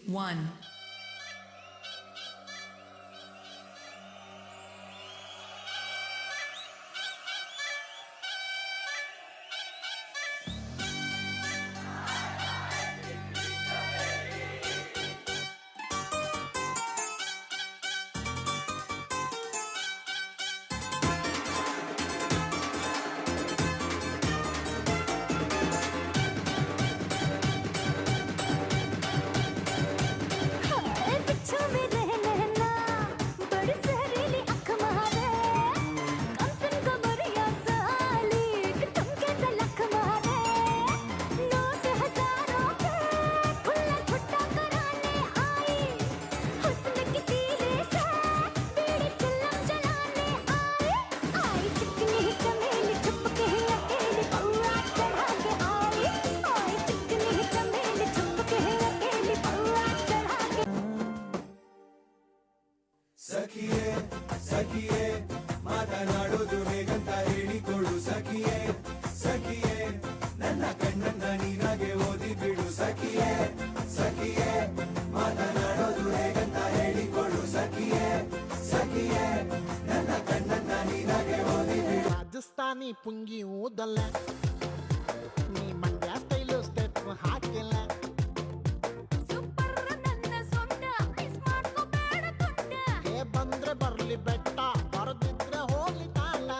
1. ಸಖಿಯೇ ಸಖಿಯೇ ಮಾತನಾಡೋದು ಹೇಗಂತ ಹೇಳಿಕೊಡು ಸಖಿಯೇ ಸಖಿಯೇ ನನ್ನ ಕಣ್ಣನ್ನ ನೀನಾಗೆ ಓದಿ ಬಿಡು ಸಖಿಯೇ ಸಖಿಯೇ ಮಾತನಾಡೋದು ಹೇಗಂತ ಹೇಳಿಕೊಡು ಸಖಿಯೇ ಸಖಿಯೇ ನನ್ನ ಕಣ್ಣನ್ನ ನೀನಾಗೆ ಓದಿ ಬಿಡು. ರಾಜಸ್ಥಾನಿ ಪುಂಗಿ ಊದಲ್ಲ, ನೀ ಮಂಡ್ಯ ಸ್ಟೈಲು ಸ್ಟೆಪ್ ಹಾಕಿಲ್ಲ. ಬಂದ್ರೆ ಬರ್ಲಿ ಬೆಟ್ಟ, ಬರದಿದ್ರೆ ಹೋಗ್ಲಿ ತಾಂಡ.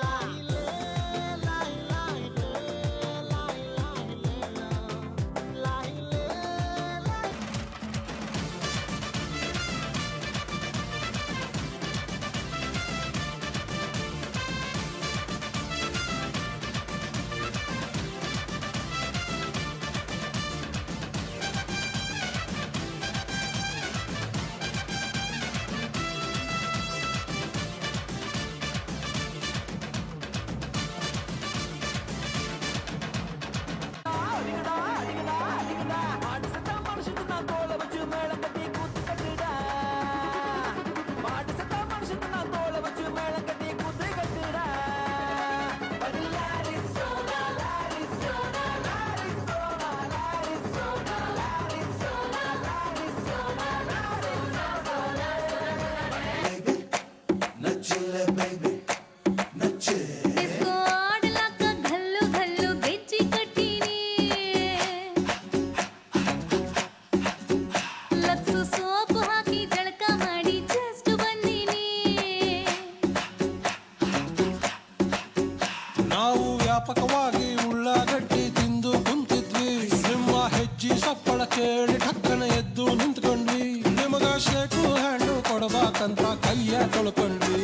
ನಾವು ವ್ಯಾಪಕವಾಗಿ ಉಳ್ಳಾಗಡ್ಡಿ ತಿಂದು ಕುಂತಿದ್ವಿ, ನಿಮ್ಮ ಹೆಜ್ಜಿ ಸಪ್ಪಳ ಕೇಳಿ ಠಕ್ಕನ ಎದ್ದು ನಿಂತ್ಕೊಂಡ್ವಿ. ನಿಮಗ ಶೇಕು ಹಣ್ಣು ಕೊಡಬೇಕಂತ ಕೈಯ ತೊಳ್ಕೊಂಡ್ವಿ.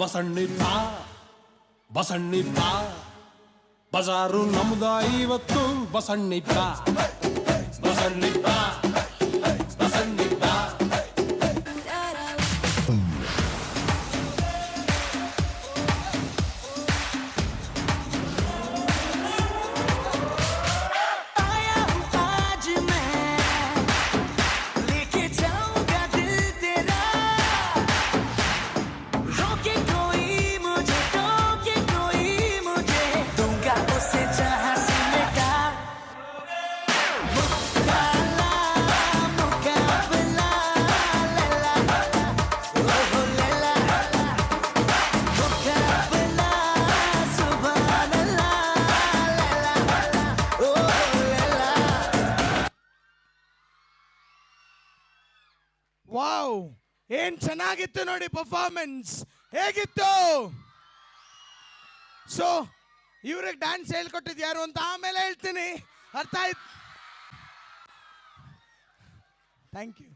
ಬಸಣ್ಣಿಪ್ಪ ಬಸಣ್ಣಿಪ್ಪ ಬಜಾರು ನಮ್ದ ಇವತ್ತು. ಬಸಣ್ಣಿಪ್ಪ ಬಸಣ್ಣಿಪ್ಪ ಬಸಣ್ಣಿಪ್ಪ. ವಾವ್, ಏನ್ ಚೆನ್ನಾಗಿತ್ತು ನೋಡಿ ಪರ್ಫಾರ್ಮೆನ್ಸ್, ಹೇಗಿತ್ತು? ಸೊ ಇವ್ರಿಗೆ ಡ್ಯಾನ್ಸ್ ಹೇಳ್ಕೊಟ್ಟಿದ್ ಯಾರು ಅಂತ ಆಮೇಲೆ ಹೇಳ್ತೀನಿ, ಅರ್ಥ ಆಯ್ತು? Thank you.